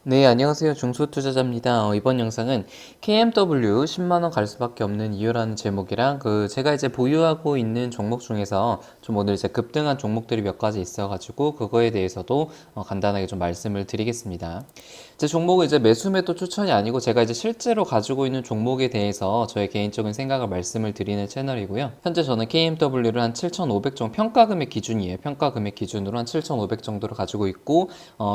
네, 안녕하세요. 중소투자자입니다. 이번 영상은 KMW 10만원 갈 수밖에 없는 이유라는 제목이랑 제가 이제 보유하고 있는 종목 중에서 좀 오늘 이제 급등한 종목들이 몇 가지 있어가지고 그거에 대해서도 간단하게 좀 말씀을 드리겠습니다. 제 종목은 이제 매수 매도 추천이 아니고 제가 이제 실제로 가지고 있는 종목에 대해서 저의 개인적인 생각을 말씀을 드리는 채널이고요. 현재 저는 KMW를 한 7,500 정도 평가금액 기준이에요. 평가금액 기준으로 한 7,500 정도를 가지고 있고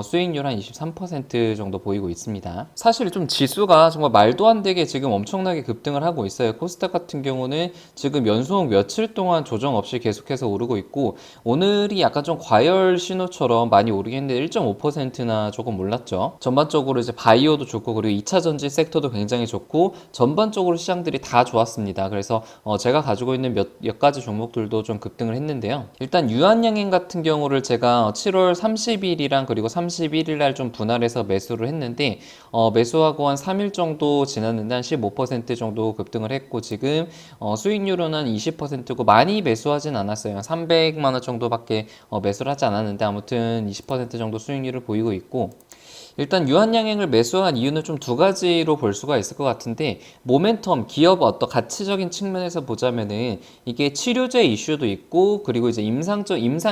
수익률 한 23% 정도 보이고 있습니다. 사실 좀 지수가 정말 말도 안 되게 지금 엄청나게 급등을 하고 있어요. 코스닥 같은 경우는 지금 연속 며칠 동안 조정 없이 계속해서 오르고 있고 오늘이 약간 좀 과열 신호처럼 많이 오르긴 했는데 1.5%나 조금 올랐죠. 전반적으로 이제 바이오도 좋고 그리고 2차 전지 섹터도 굉장히 좋고 전반적으로 시장들이 다 좋았습니다. 그래서 제가 가지고 있는 몇 가지 종목들도 좀 급등을 했는데요. 일단 유한양행 같은 경우를 제가 7월 30일이랑 그리고 31일 날 좀 분할해서 매수를 했는데 매수하고 한 3일 정도 지났는데 한 15% 정도 급등을 했고 지금 수익률은 한 20%고 많이 매수하진 않았어요. 한 300만 원 정도밖에 매수를 하지 않았는데 아무튼 20% 정도 수익률을 보이고 있고 일단 유한양행을 매수한 이유는 좀 두 가지로 볼 수가 있을 것 같은데 모멘텀, 기업 어떤 가치적인 측면에서 보자면은 이게 치료제 이슈도 있고 그리고 이제 임상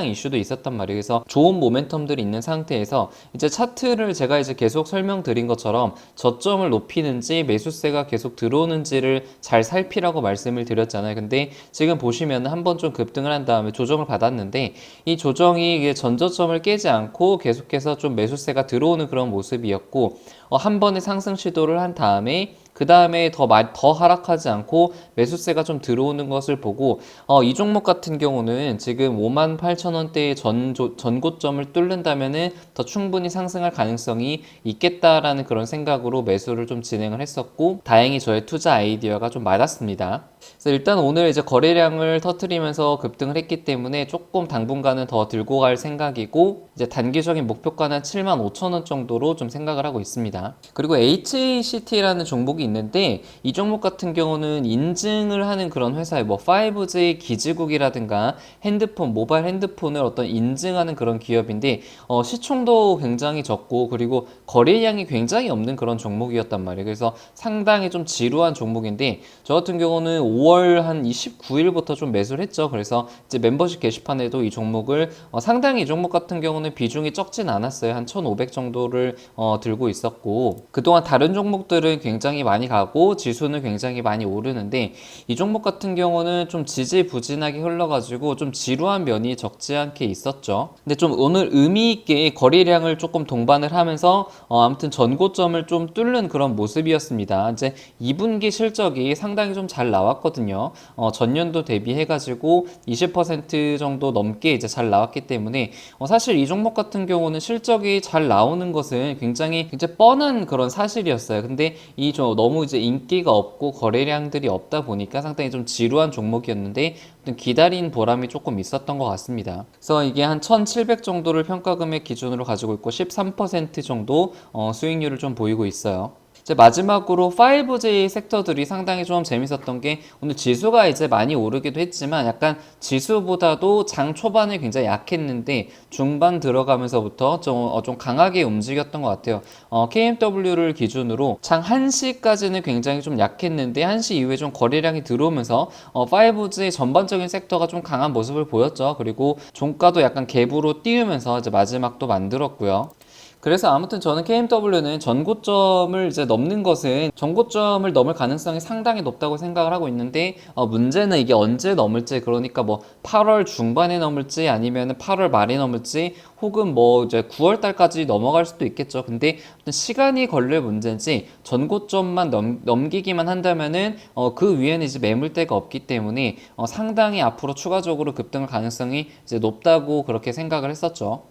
이슈도 있었단 말이에요. 그래서 좋은 모멘텀들이 있는 상태에서 이제 차트를 제가 이제 계속 설명드린 것처럼 저점을 높이는지 매수세가 계속 들어오는지를 잘 살피라고 말씀을 드렸잖아요. 근데 지금 보시면 한번 좀 급등을 한 다음에 조정을 받았는데 이 조정이 전저점을 깨지 않고 계속해서 좀 매수세가 들어오는 그런 모습이었고 한 번의 상승 시도를 한 다음에 그 다음에 더 하락하지 않고 매수세가 좀 들어오는 것을 보고 이 종목 같은 경우는 지금 58,000원대의 전고점을 뚫는다면은 더 충분히 상승할 가능성이 있겠다라는 그런 생각으로 매수를 좀 진행을 했었고 다행히 저의 투자 아이디어가 좀 맞았습니다. 그래서 일단 오늘 이제 거래량을 터트리면서 급등을 했기 때문에 조금 당분간은 더 들고 갈 생각이고 이제 단기적인 목표가는 75,000원 정도로 좀 생각을 하고 있습니다. 그리고 HACT라는 종목이 있는데 이 종목 같은 경우는 인증을 하는 그런 회사에 뭐 5G 기지국이라든가 모바일 핸드폰을 어떤 인증하는 그런 기업인데 시총도 굉장히 적고 그리고 거래량이 굉장히 없는 그런 종목이었단 말이에요. 그래서 상당히 좀 지루한 종목인데 저 같은 경우는 5월 한 29일부터 좀 매수를 했죠. 그래서 이제 멤버십 게시판에도 이 종목을 상당히 이 종목 같은 경우는 비중이 적진 않았어요. 한 1,500 정도를 들고 있었고 그동안 다른 종목들은 굉장히 많이 가고 지수는 굉장히 많이 오르는데 이 종목 같은 경우는 좀 지지부진하게 흘러가지고 좀 지루한 면이 적지 않게 있었죠. 근데 좀 오늘 의미 있게 거래량을 조금 동반을 하면서 아무튼 전고점을 좀 뚫는 그런 모습이었습니다. 이제 2분기 실적이 상당히 좀 잘 나왔거든요. 전년도 대비해가지고 20% 정도 넘게 이제 잘 나왔기 때문에 사실 이 종목 같은 경우는 실적이 잘 나오는 것은 굉장히 뻔한 그런 사실이었어요. 근데 너무 이제 인기가 없고 거래량들이 없다 보니까 상당히 좀 지루한 종목이었는데 기다린 보람이 조금 있었던 것 같습니다. 그래서 이게 한 1,700 정도를 평가금액 기준으로 가지고 있고 13% 정도 수익률을 좀 보이고 있어요. 이제 마지막으로 5G 섹터들이 상당히 좀 재밌었던 게 오늘 지수가 이제 많이 오르기도 했지만 약간 지수보다도 장 초반에 굉장히 약했는데 중반 들어가면서부터 좀 강하게 움직였던 것 같아요. KMW를 기준으로 장 1시까지는 굉장히 좀 약했는데 1시 이후에 좀 거래량이 들어오면서 5G 전반적인 섹터가 좀 강한 모습을 보였죠. 그리고 종가도 약간 갭으로 띄우면서 이제 마지막도 만들었고요. 그래서 아무튼 저는 KMW는 전고점을 이제 넘는 것은 전고점을 넘을 가능성이 상당히 높다고 생각을 하고 있는데 문제는 이게 언제 넘을지 그러니까 뭐 8월 중반에 넘을지 아니면 8월 말에 넘을지 혹은 뭐 이제 9월 달까지 넘어갈 수도 있겠죠. 근데 시간이 걸릴 문제인지 전고점만 넘기기만 한다면은 그 위에는 이제 매물대가 없기 때문에 상당히 앞으로 추가적으로 급등할 가능성이 이제 높다고 그렇게 생각을 했었죠.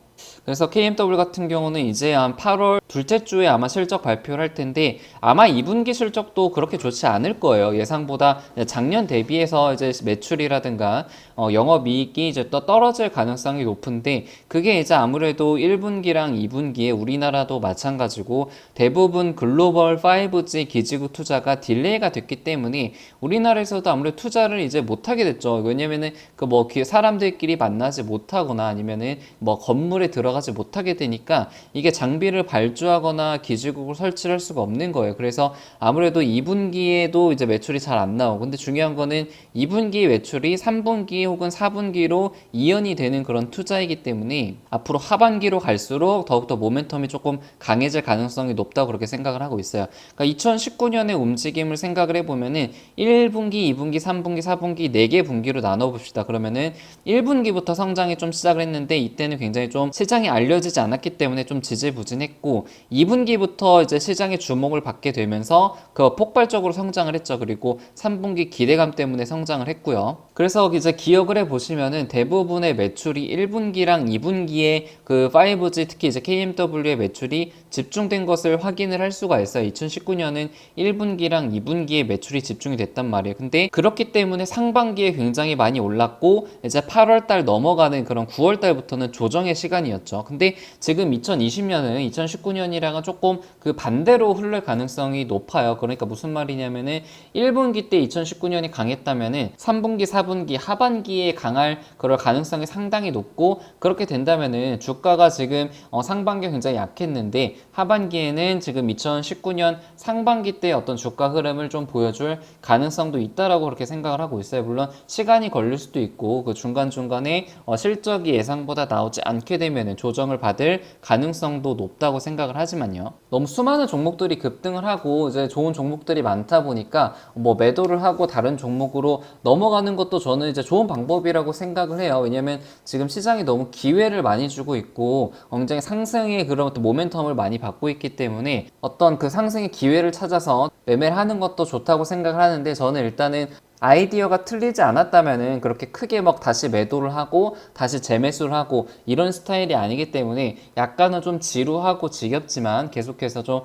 그래서 KMW 같은 경우는 이제 한 8월 둘째 주에 아마 실적 발표를 할 텐데 아마 2분기 실적도 그렇게 좋지 않을 거예요. 예상보다 작년 대비해서 이제 매출이라든가 영업이익이 이제 또 떨어질 가능성이 높은데 그게 이제 아무래도 1분기랑 2분기에 우리나라도 마찬가지고 대부분 글로벌 5G 기지국 투자가 딜레이가 됐기 때문에 우리나라에서도 아무래도 투자를 이제 못하게 됐죠. 왜냐면은 그 뭐 사람들끼리 만나지 못하거나 아니면은 뭐 건물에 주가에 들어가지 못하게 되니까 이게 장비를 발주하거나 기지국을 설치를 할 수가 없는 거예요. 그래서 아무래도 2분기에도 이제 매출이 잘 안 나오고, 근데 중요한 거는 2분기 매출이 3분기 혹은 4분기로 이연이 되는 그런 투자이기 때문에 앞으로 하반기로 갈수록 더욱더 모멘텀이 조금 강해질 가능성이 높다고 그렇게 생각을 하고 있어요. 그러니까 2019년의 움직임을 생각을 해보면은 1분기, 2분기, 3분기, 4분기 4개 분기로 나눠봅시다. 그러면은 1분기부터 성장이 좀 시작을 했는데 이때는 굉장히 좀 시장이 알려지지 않았기 때문에 좀 지지부진했고, 2분기부터 이제 시장의 주목을 받게 되면서 그 폭발적으로 성장을 했죠. 그리고 3분기 기대감 때문에 성장을 했고요. 그래서 이제 기억을 해보시면은 대부분의 매출이 1분기랑 2분기에 그 5G, 특히 이제 KMW의 매출이 집중된 것을 확인을 할 수가 있어요. 2019년은 1분기랑 2분기에 매출이 집중이 됐단 말이에요. 근데 그렇기 때문에 상반기에 굉장히 많이 올랐고, 이제 8월달 넘어가는 그런 9월달부터는 조정의 시간이었죠. 근데 지금 2020년은 2019년이랑은 조금 그 반대로 흐를 가능성이 높아요. 그러니까 무슨 말이냐면은 1분기 때 2019년이 강했다면은 3분기, 4분기 하반기에 강할 그럴 가능성이 상당히 높고, 그렇게 된다면은 주가가 지금 상반기에 굉장히 약했는데 하반기에는 지금 2019년 상반기 때 어떤 주가 흐름을 좀 보여줄 가능성도 있다라고 그렇게 생각을 하고 있어요. 물론 시간이 걸릴 수도 있고, 그 중간중간에 실적이 예상보다 나오지 않게 되면 조정을 받을 가능성도 높다고 생각을 하지만요. 너무 수많은 종목들이 급등을 하고 이제 좋은 종목들이 많다 보니까 뭐 매도를 하고 다른 종목으로 넘어가는 것도 저는 이제 좋은 방법이라고 생각을 해요. 왜냐면 지금 시장이 너무 기회를 많이 주고 있고 굉장히 상승의 그런 어떤 모멘텀을 많이 받고 있기 때문에 어떤 그 상승의 기회를 찾아서 매매를 하는 것도 좋다고 생각을 하는데, 저는 일단은 아이디어가 틀리지 않았다면은 그렇게 크게 막 다시 매도를 하고 다시 재매수를 하고 이런 스타일이 아니기 때문에 약간은 좀 지루하고 지겹지만 계속해서 좀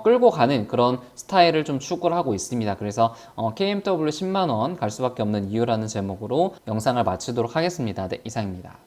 끌고 가는 그런 스타일을 좀 추구를 하고 있습니다. 그래서 KMW 10만원 갈 수밖에 없는 이유라는 제목으로 영상을 마치도록 하겠습니다. 네, 이상입니다.